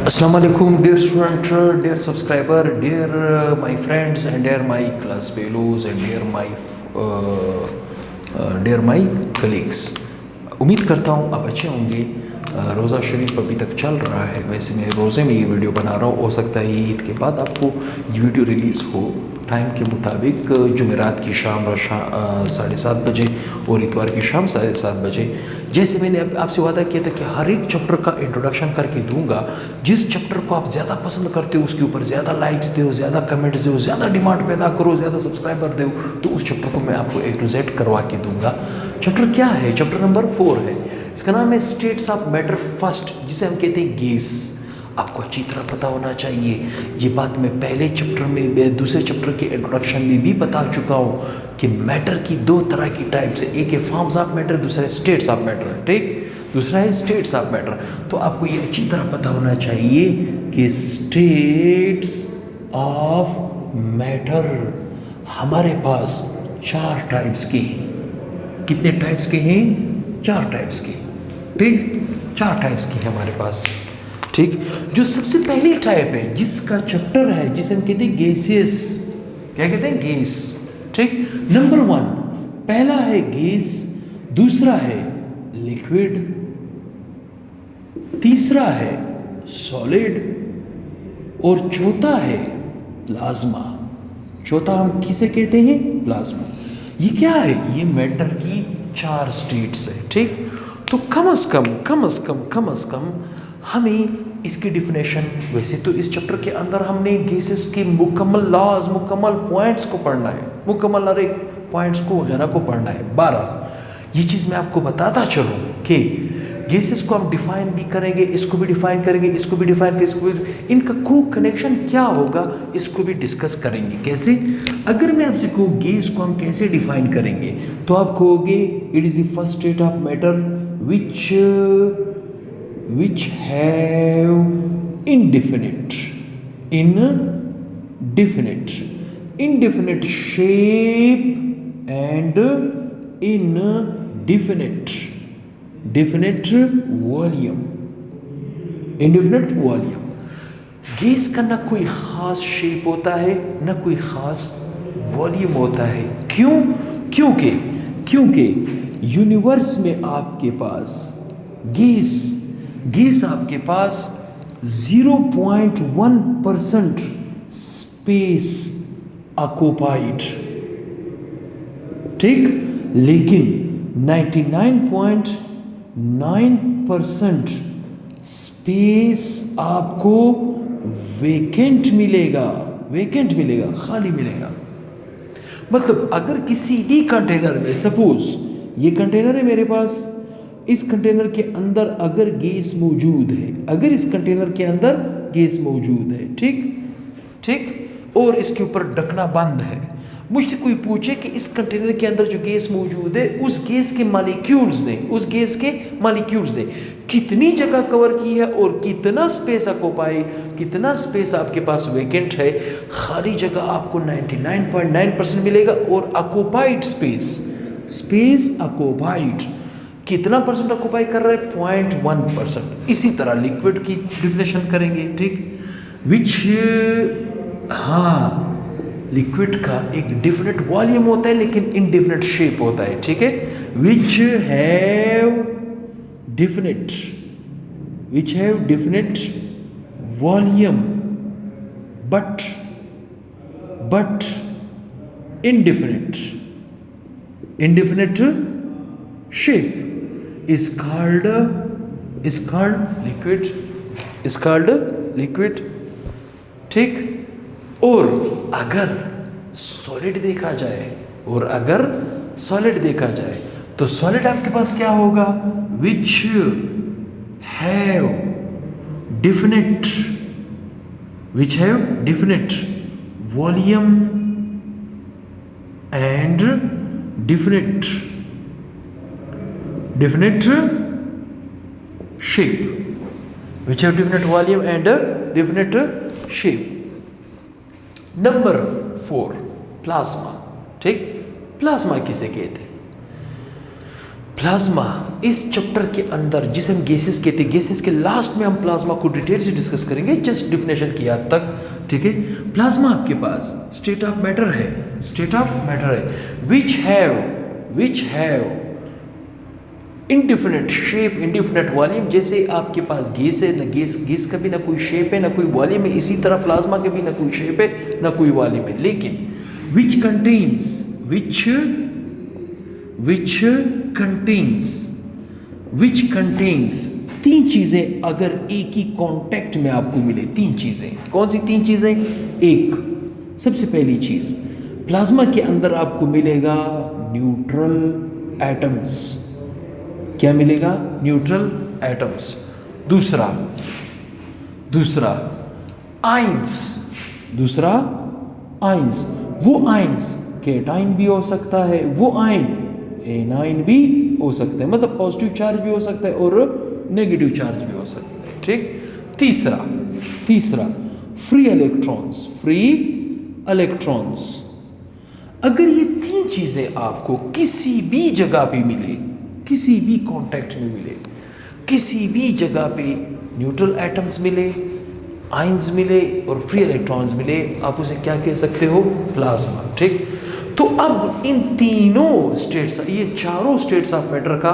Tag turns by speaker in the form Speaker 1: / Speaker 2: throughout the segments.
Speaker 1: Assalamu alaikum, dear student, dear subscriber, dear my friends, and dear my class fellows, and dear my colleagues. उम्मीद करता हूँ आप अच्छे होंगे। रोज़ा शरीफ अभी तक चल रहा है। वैसे मैं रोज़े में ये वीडियो बना रहा हूँ, हो सकता है ईद के बाद आपको ये वीडियो रिलीज़ हो टाइम के मुताबिक, जुमेरात की शाम 7:30 बजे और इतवार की शाम 7:30 बजे। जैसे मैंने आपसे वादा किया था कि हर एक चैप्टर का इंट्रोडक्शन करके दूंगा। जिस चैप्टर को आप ज़्यादा पसंद करते हो उसके ऊपर ज़्यादा लाइक्स दो, ज़्यादा कमेंट्स दो, ज़्यादा डिमांड पैदा करो, ज़्यादा सब्सक्राइबर दो, तो उस चैप्टर को मैं आपको A to Z करवा के दूंगा। चैप्टर क्या है? चैप्टर नंबर 4 है। इसका नाम है स्टेट्स ऑफ मैटर फर्स्ट, जिसे हम कहते हैं गैस। आपको अच्छी तरह पता होना चाहिए। ये बात मैं पहले चैप्टर में, दूसरे चैप्टर के इंट्रोडक्शन में भी बता चुका हूँ कि मैटर की 2 तरह की टाइप्स है। एक है फॉर्म्स ऑफ मैटर, दूसरा है स्टेट्स ऑफ मैटर। ठीक, दूसरा है स्टेट्स ऑफ मैटर। तो आपको ये अच्छी तरह पता होना चाहिए कि स्टेट्स ऑफ मैटर हमारे पास 4 टाइप्स के हैं। कितने टाइप्स के हैं? 4 टाइप्स के। ठीक, 4 टाइप्स की है हमारे पास। ठीक, जो सबसे पहली टाइप है, जिसका चैप्टर है, जिसे हम कहते हैं गैसियस। क्या कहते हैं? गैस। ठीक, नंबर 1 पहला है गैस, दूसरा है लिक्विड, तीसरा है सॉलिड और चौथा है प्लाज्मा। चौथा हम किसे कहते हैं? प्लाज्मा। ये क्या है? ये मैटर की 4 स्टेट्स है। ठीक, तो कम से कम हमें इसकी डिफिनेशन, वैसे तो इस चैप्टर के अंदर हमने गैसेस के मुकम्मल लॉज, मुकम्मल पॉइंट्स को पढ़ना है, मुकम्मल हर एक पॉइंट्स को वगैरह को पढ़ना है। 12 ये चीज़ मैं आपको बताता चलूँ कि गैसेस को हम डिफाइन भी करेंगे, इसको भी डिफाइन करेंगे, इसको भी डिफाइन करेंगे, इसको भी, इनका को कनेक्शन क्या होगा इसको भी डिस्कस करेंगे। कैसे? अगर मैं आपसे कहूँ गैस को हम कैसे डिफाइन करेंगे, तो आप कहोगे it is the first state of matter which have indefinite shape and indefinite volume। Gas का ना कोई ख़ास शेप होता है, ना कोई ख़ास वॉल्यूम होता है। क्यों? क्योंकि यूनिवर्स में आपके पास गैस आपके पास 0.1% स्पेस ऑक्युपाइड। ठीक, लेकिन 99.9% स्पेस आपको वेकेंट मिलेगा, खाली मिलेगा। मतलब अगर किसी भी कंटेनर में, सपोज ये कंटेनर है मेरे पास, इस कंटेनर के अंदर अगर गैस मौजूद है, ठीक, और इसके ऊपर ढकना बंद है, मुझसे कोई पूछे कि इस कंटेनर के अंदर जो गैस मौजूद है उस गैस के मॉलिक्यूल्स ने कितनी जगह कवर की है और कितना स्पेस ऑक्युपाई, कितना स्पेस आपके पास वेकेंट है। खाली जगह आपको 99.9% मिलेगा और ऑक्युपाइड स्पेस ऑक्युपाइड कितना परसेंट ऑक्युपाई कर रहा है? 0.1%। इसी तरह लिक्विड की डिफिनेशन करेंगे। ठीक, लिक्विड का एक डिफिनेट वॉल्यूम होता है लेकिन इनडिफिनेट शेप होता है। ठीक है, which have definite volume but indefinite shape is called liquid। ठीक, और अगर सॉलिड देखा जाए तो सॉलिड आपके पास क्या होगा? Which have definite volume and definite shape, which have definite volume and definite shape। Number 4 plasma. ठीक, प्लाज्मा किसे कहते हैं? प्लाज्मा इस चैप्टर के अंदर जिसे हम गैसेस कहते हैं, गैसेस के लास्ट में हम प्लाज्मा को डिटेल से डिस्कस करेंगे, जस्ट डिफिनेशन की हद तक, ठीक है। प्लाज्मा आपके पास स्टेट ऑफ मैटर है, स्टेट ऑफ मैटर है, which have indefinite shape, indefinite volume. जैसे आपके पास गैस है, न गैस का भी ना कोई शेप है ना कोई वॉल्यूम है, इसी तरह प्लाज्मा का भी ना कोई शेप है ना कोई वॉल्यूम है, लेकिन which contains तीन चीजें अगर एक ही कांटेक्ट में आपको मिले, तीन चीजें, कौन सी तीन चीजें? एक, सबसे पहली चीज प्लाज्मा के अंदर आपको मिलेगा न्यूट्रल एटम्स। क्या मिलेगा? Neutral atoms. दूसरा आइंस, वो आइंस केटाइन भी हो सकता है, वो आयन एनाइन भी हो सकता है, मतलब पॉजिटिव चार्ज भी हो सकता है और नेगेटिव चार्ज भी हो सकता है, ठीक। तीसरा फ्री इलेक्ट्रॉन्स। अगर ये तीन चीजें आपको किसी भी जगह पे मिले, किसी भी कांटेक्ट में मिले, किसी भी जगह पे न्यूट्रल एटम्स मिले, आइंस मिले और फ्री इलेक्ट्रॉन्स मिले, आप उसे क्या कह सकते हो? प्लाज्मा, ठीक। तो अब इन तीनों स्टेट्स, ये चारों स्टेट्स ऑफ मैटर का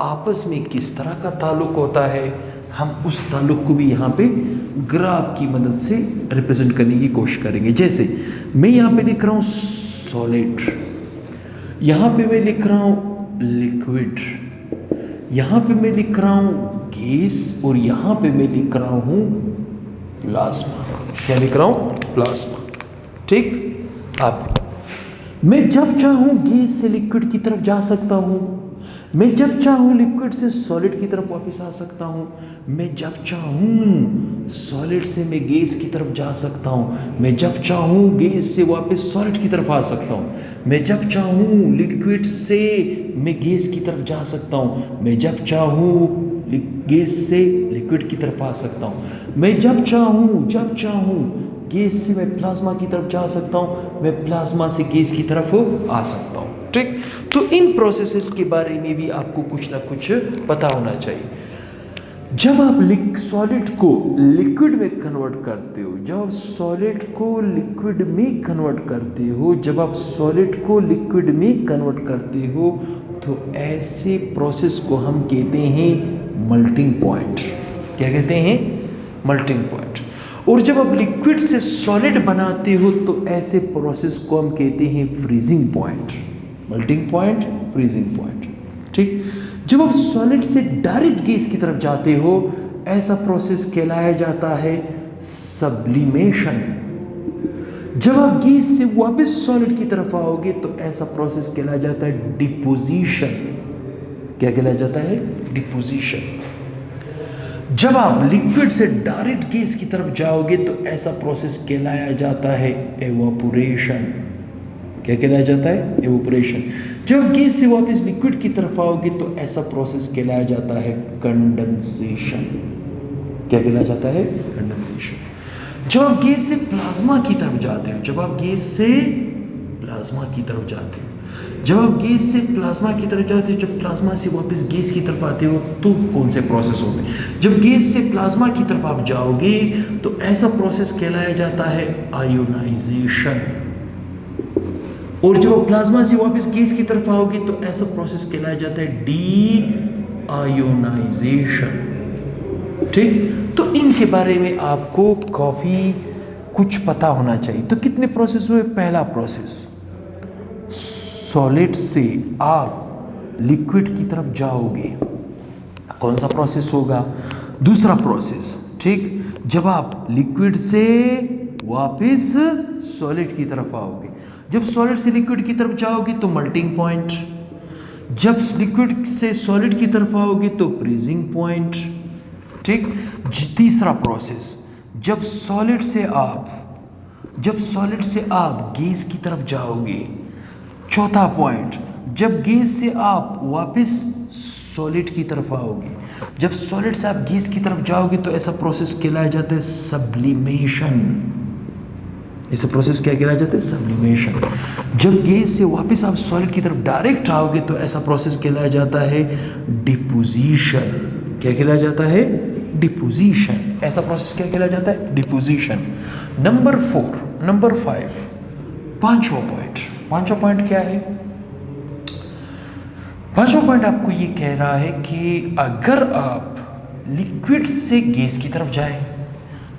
Speaker 1: आपस में किस तरह का ताल्लुक होता है, हम उस ताल्लुक को भी यहाँ पे ग्राफ की मदद से रिप्रेजेंट करने की कोशिश करेंगे। जैसे मैं यहाँ पे लिख रहा हूँ सॉलिड, यहाँ पे मैं लिख रहा हूँ लिक्विड, यहाँ पे मैं लिख रहा हूँ गैस और यहाँ पे मैं लिख रहा हूँ प्लाज्मा। क्या लिख रहा हूँ? प्लाज्मा, ठीक। अब मैं जब चाहूँ गैस से लिक्विड की तरफ जा सकता हूँ, मैं जब चाहूँ लिक्विड से सॉलिड की तरफ वापस आ सकता हूँ, मैं जब चाहूँ सॉलिड से मैं गैस की तरफ जा सकता हूँ, मैं जब चाहूँ गैस से वापस सॉलिड की तरफ आ सकता हूँ, मैं जब चाहूँ लिक्विड से मैं गैस की तरफ जा सकता हूँ, मैं जब चाहूँ गैस से लिक्विड की तरफ आ सकता हूँ, मैं जब चाहूँ गैस से मैं प्लाज्मा की तरफ जा सकता हूँ, मैं प्लाज्मा से गैस की तरफ आ सकता हूँ, ठीक। तो इन प्रोसेसेस के बारे में भी आपको कुछ ना कुछ पता होना चाहिए। जब आप सॉलिड को लिक्विड में कन्वर्ट करते हो, जब आप सॉलिड को लिक्विड में कन्वर्ट करते हो, जब आप सॉलिड को लिक्विड में कन्वर्ट करते हो, तो ऐसे प्रोसेस को हम कहते हैं मेल्टिंग पॉइंट। क्या कहते हैं? Melting point. और जब आप लिक्विड से सॉलिड बनाते हो तो ऐसे प्रोसेस को हम कहते हैं freezing point. Melting point, freezing point, ठीक। जब आप सॉलिड से डायरेक्ट गैस की तरफ जाते हो, ऐसा प्रोसेस कहलाया जाता है सब्लिमेशन। जब आप गैस से वापस सॉलिड की तरफ आओगे तो ऐसा प्रोसेस कहलाया जाता है डिपोजिशन। क्या कहलाया जाता है? डिपोजिशन। जब आप लिक्विड से डायरेक्ट गैस की तरफ जाओगे तो ऐसा प्रोसेस कहलाया जाता है एवापोरेशन। क्या कहलाया जाता है? एवापोरेशन। जब गैस से वापस लिक्विड की तरफ आओगे तो ऐसा प्रोसेस कहलाया जाता है कंडेंसेशन। क्या कहलाया जाता है? कंडेंसेशन। जब आप गैस से प्लाज्मा की तरफ जाते हो, जब आप गैस से प्लाज्मा की तरफ जाते हो, जब आप गैस से प्लाज्मा की तरफ जाते हो, जब प्लाज्मा से वापस गैस की तरफ आते हो तो कौन से प्रोसेस होते हैं? जब गैस से प्लाज्मा की तरफ आप जाओगे तो ऐसा प्रोसेस कहलाया जाता है आयोनाइजेशन। और जब आप प्लाज्मा से वापस गैस की तरफ आओगे तो ऐसा प्रोसेस कहलाया जाता है डी आयोनाइजेशन, ठीक। तो इनके बारे में आपको काफ़ी कुछ पता होना चाहिए। तो कितने प्रोसेस हुए? पहला प्रोसेस, सॉलिड से आप लिक्विड की तरफ जाओगे, कौन सा प्रोसेस होगा? दूसरा प्रोसेस, ठीक। जब आप लिक्विड से वापस सॉलिड की तरफ आओगे, जब सॉलिड से लिक्विड की तरफ जाओगे तो मेल्टिंग पॉइंट, जब लिक्विड से सॉलिड की तरफ आओगे तो फ्रीजिंग पॉइंट, ठीक। तीसरा प्रोसेस, जब सॉलिड से आप गैस की तरफ जाओगे। चौथा पॉइंट, जब गैस से आप वापस सॉलिड की तरफ आओगे, जब सॉलिड से आप गैस की तरफ जाओगे तो ऐसा प्रोसेस कहलाया जाता है सब्लिमेशन। ऐसा प्रोसेस क्या कहलाया जाता है? सब्लिमेशन। जब गैस से वापस आप सॉलिड की तरफ डायरेक्ट आओगे तो ऐसा प्रोसेस कहलाया जाता है डिपोजिशन। क्या कहलाया जाता है? डिपोजिशन। ऐसा प्रोसेस क्या कहलाया जाता है? डिपोजिशन। नंबर 5, पांचवा पॉइंट क्या है? पांचवा पॉइंट आपको ये कह रहा है कि अगर आप लिक्विड से गैस की तरफ जाए,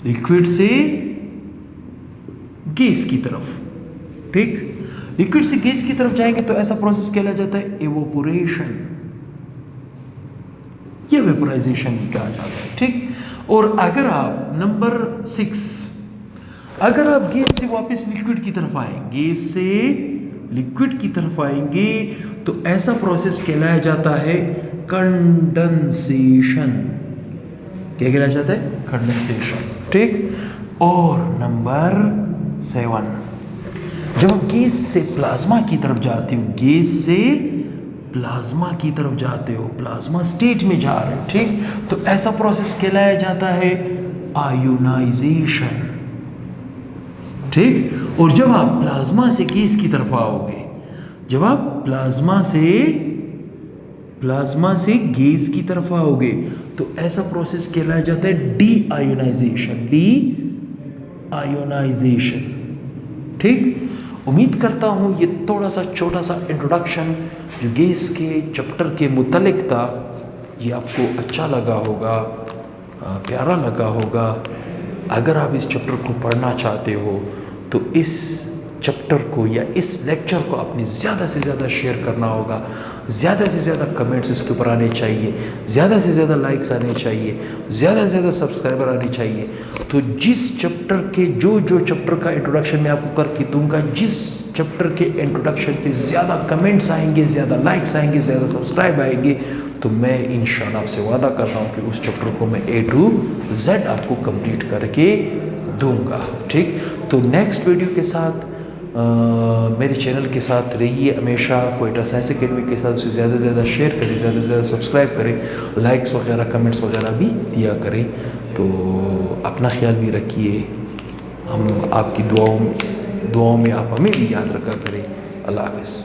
Speaker 1: लिक्विड से गैस की तरफ, ठीक, लिक्विड से गैस की तरफ जाएंगे तो ऐसा प्रोसेस कहलाया जाता है एवोपोरेशन या वेपोराइजेशन भी कहा जाता है, ठीक। और अगर आप नंबर 6, अगर आप गैस से वापस लिक्विड की तरफ आएंगे, गैस से लिक्विड की तरफ आएंगे तो ऐसा प्रोसेस कहलाया जाता है कंडेंसेशन। क्या कहलाया जाता है? कंडेंसेशन, ठीक। और नंबर 7, जब आप गैस से प्लाज्मा की तरफ जाते हो, गैस से प्लाज्मा की तरफ जाते हो, प्लाज्मा स्टेट में जा रहे हो, ठीक, तो ऐसा प्रोसेस कहलाया जाता है आयोनाइजेशन, ठीक। और जब आप प्लाज्मा से गैस की तरफ आओगे, जब आप प्लाज्मा से गैस की तरफ आओगे तो ऐसा प्रोसेस कहलाया जाता है डी आयोनाइजेशन, ठीक। उम्मीद करता हूँ ये थोड़ा सा छोटा सा इंट्रोडक्शन जो गैस के चैप्टर के मुतालिक था, ये आपको अच्छा लगा होगा, प्यारा लगा होगा। अगर आप इस चैप्टर को पढ़ना चाहते हो तो इस चैप्टर को या इस लेक्चर को आपने ज़्यादा से ज़्यादा शेयर करना होगा, ज़्यादा से ज़्यादा कमेंट्स इसके ऊपर आने चाहिए, ज़्यादा से ज़्यादा लाइक्स आने चाहिए, ज़्यादा से ज़्यादा सब्सक्राइबर आने चाहिए। तो जिस चैप्टर के जो चैप्टर का इंट्रोडक्शन मैं आपको करके दूंगा, जिस चैप्टर के इंट्रोडक्शन पे ज़्यादा कमेंट्स आएंगे, ज़्यादा लाइक्स आएंगे, ज़्यादा सब्सक्राइब आएंगे, तो मैं इंशाल्लाह आपसे वादा कर रहा हूँ कि उस चैप्टर को मैं A to Z आपको कंप्लीट करके दूंगा, ठीक। तो नेक्स्ट वीडियो के साथ मेरे चैनल के साथ रहिए हमेशा। क्वेटा साइंस एकेडमी के साथ उसे ज़्यादा से ज़्यादा शेयर करें, ज़्यादा से ज़्यादा सब्सक्राइब करें, लाइक्स वगैरह कमेंट्स वगैरह भी दिया करें। तो अपना ख्याल भी रखिए, हम आपकी दुआओं में आप हमें भी याद रखा करें। अल्लाह हाफ़िज़।